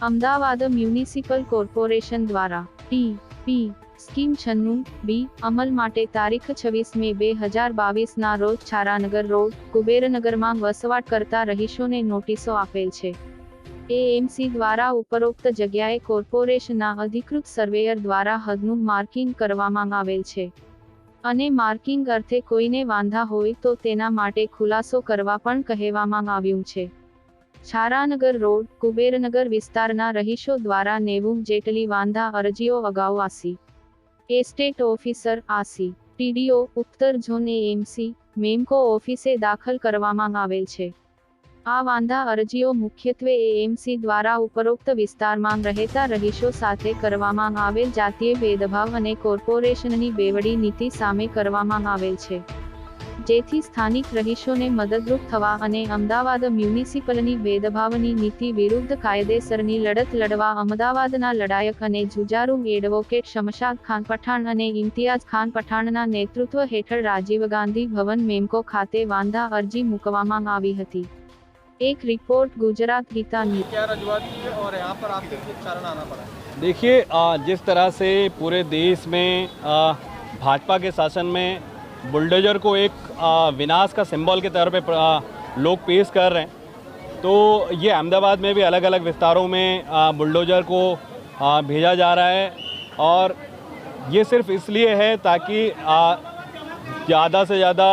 Ahmedabad municipal corporation દ્વારા ટી.પી. Scheme 96B અમલ માટે તારીખ 26 મે 2022ના રોજ છારાનગર રોડ, કુબેરનગરમાં વસવાટ કરતા રહીશોને નોટિસો આપેલ છે. એએમસી દ્વારા ઉપરોક્ત જગ્યાએ કોર્પોરેશનના અધિકૃત સર્વેયર દ્વારા હદનું માર્કિંગ કરવામાં આવેલ છે અને માર્કિંગ અર્થે કોઈને વાંધા હોય તો તેના માટે ખુલાસો કરવા પણ કહેવામાં આવ્યું છે. છારાનગર રોડ, કુબેરનગર વિસ્તારના રહીશો દ્વારા 90 જેટલી વાંધા અરજીઓ અગાઉ આસી એસ્ટેટ ઓફિસર, આસી ટીડીઓ, ઉત્તર ઝોન એએમસી, મેમકો ઓફિસે દાખલ કરવામાં આવેલ છે. આ વાંધા અરજીઓ મુખ્યત્વે એએમસી દ્વારા ઉપરોક્ત વિસ્તારમાં રહેતા રહીશો સાથે કરવામાં આવેલ જાતીય ભેદભાવ અને કોર્પોરેશનની બેવડી નીતિ સામે કરવામાં આવેલ છે, જેથી સ્થાનિક રહીશોને મદદરૂપ થવા અને અમદાવાદ મ્યુનિસિપલની ભેદભાવની નીતિ વિરુદ્ધ કાયદેસરની લડત લડવા અમદાવાદના લડાયક અને જુજારુ એડવોકેટ શમશાદ ખાન પઠાણ અને ઇમ્તિયાઝ ખાન પઠાણના નેતૃત્વ હેઠળ રાજીવ ગાંધી ભવન મેમકો ખાતે વાંધા અરજી મૂકવામાં આવી હતી. एक रिपोर्ट गुजरात गीता न्यूज़। क्या रजूआत की है और यहाँ पर आपको किस कारण आना पड़ा? देखिए, जिस तरह से पूरे देश में भाजपा के शासन में बुलडोजर को एक विनाश का सिंबल के तौर पे लोग पेश कर रहे हैं, तो ये अहमदाबाद में भी अलग अलग विस्तारों में बुलडोजर को भेजा जा रहा है और ये सिर्फ इसलिए है ताकि ज़्यादा से ज़्यादा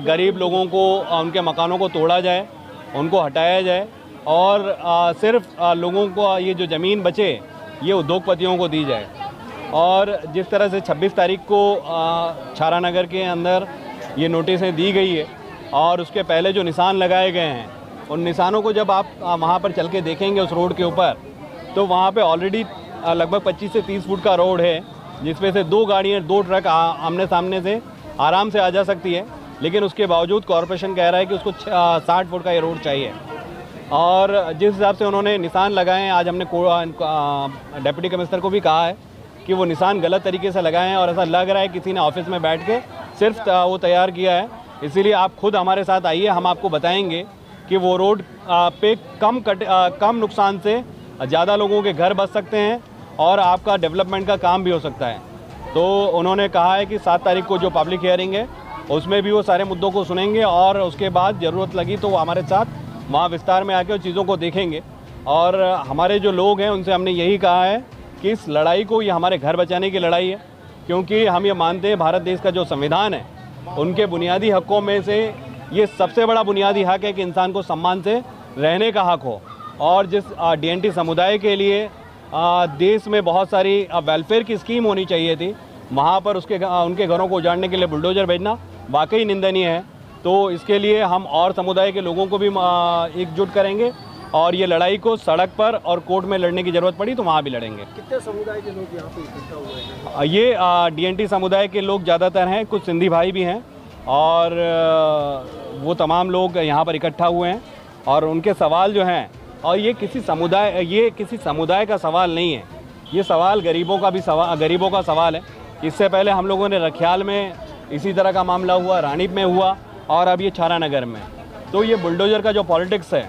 गरीब लोगों को उनके मकानों को तोड़ा जाए, उनको हटाया जाए और सिर्फ लोगों को ये जो ज़मीन बचे ये उद्योगपतियों को दी जाए. और जिस तरह से 26 तारीख को छारानगर के अंदर ये नोटिसें दी गई है और उसके पहले जो निशान लगाए गए हैं, उन निशानों को जब आप वहाँ पर चल के देखेंगे उस रोड के ऊपर, तो वहाँ पे ऑलरेडी लगभग 25 से 30 फुट का रोड है, जिसमें से 2 गाड़ियाँ 2 ट्रक आमने सामने से आराम से आ जा सकती है. लेकिन उसके बावजूद कॉरपोरेशन कह रहा है कि उसको 60 फुट का ये रोड चाहिए. और जिस हिसाब से उन्होंने निशान लगाए हैं, आज हमने डिप्टी कमिश्नर को भी कहा है कि वो निशान गलत तरीके से लगाए हैं और ऐसा लग रहा है किसी ने ऑफिस में बैठ के सिर्फ वो तैयार किया है. इसीलिए आप खुद हमारे साथ आइए, हम आपको बताएंगे कि वो रोड पे कम नुकसान से ज़्यादा लोगों के घर बच सकते हैं और आपका डेवलपमेंट का काम भी हो सकता है. तो उन्होंने कहा है कि 7 तारीख को जो पब्लिक हियरिंग है उसमें भी वो सारे मुद्दों को सुनेंगे और उसके बाद ज़रूरत लगी तो वो हमारे साथ वहाँ विस्तार में आके उन चीज़ों को देखेंगे. और हमारे जो लोग हैं उनसे हमने यही कहा है कि इस लड़ाई को, ये हमारे घर बचाने की लड़ाई है, क्योंकि हम ये मानते हैं भारत देश का जो संविधान है उनके बुनियादी हक़ों में से ये सबसे बड़ा बुनियादी हक़ है कि इंसान को सम्मान से रहने का हक़ हो. और जिस DNT समुदाय के लिए देश में बहुत सारी वेलफेयर की स्कीम होनी चाहिए थी, वहाँ पर उनके घरों को उजाड़ने के लिए बुलडोजर भेजना वाकई निंदनीय है. तो इसके लिए हम और समुदाय के लोगों को भी एकजुट करेंगे और ये लड़ाई को सड़क पर और कोर्ट में लड़ने की ज़रूरत पड़ी तो वहाँ भी लड़ेंगे. कितने समुदाय के लोग यहाँ पे इकट्ठा हुए हैं? ये DNT समुदाय के लोग ज़्यादातर हैं, कुछ सिंधी भाई भी हैं और वो तमाम लोग यहाँ पर इकट्ठा हुए हैं. और उनके सवाल जो हैं, और ये किसी समुदाय का सवाल नहीं है, ये सवाल गरीबों का सवाल है. इससे पहले हम लोगों ने रखियाल में इसी तरह का मामला हुआ, रानीप में हुआ और अब ये छारानगर में. तो ये बुलडोजर का जो पॉलिटिक्स है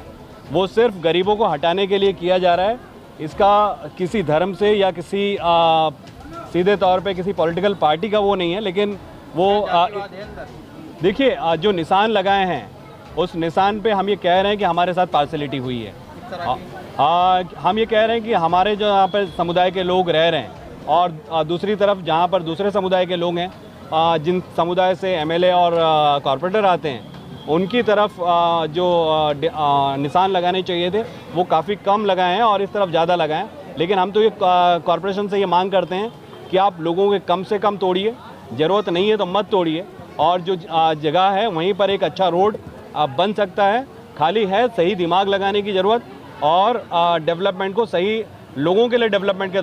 वो सिर्फ गरीबों को हटाने के लिए किया जा रहा है. इसका किसी धर्म से या किसी सीधे तौर पे किसी पॉलिटिकल पार्टी का वो नहीं है. लेकिन वो देखिए, जो निशान लगाए हैं उस निशान पे हम ये कह रहे हैं कि हमारे साथ पार्शलिटी हुई है. हम ये कह रहे हैं कि हमारे जो यहाँ पर समुदाय के लोग रह रहे हैं और दूसरी तरफ जहाँ पर दूसरे समुदाय के लोग हैं, जिन समुदाय से MLA और कॉर्पोरेटर आते हैं, उनकी तरफ जो निशान लगाने चाहिए थे वो काफ़ी कम लगाए हैं और इस तरफ ज़्यादा लगाएं. लेकिन हम तो ये कॉर्पोरेशन से ये मांग करते हैं कि आप लोगों के कम से कम तोड़िए, ज़रूरत नहीं है तो मत तोड़िए. और जो जगह है वहीं पर एक अच्छा रोड बन सकता है. खाली है सही दिमाग लगाने की ज़रूरत और डेवलपमेंट को सही लोगों के लिए डेवलपमेंट के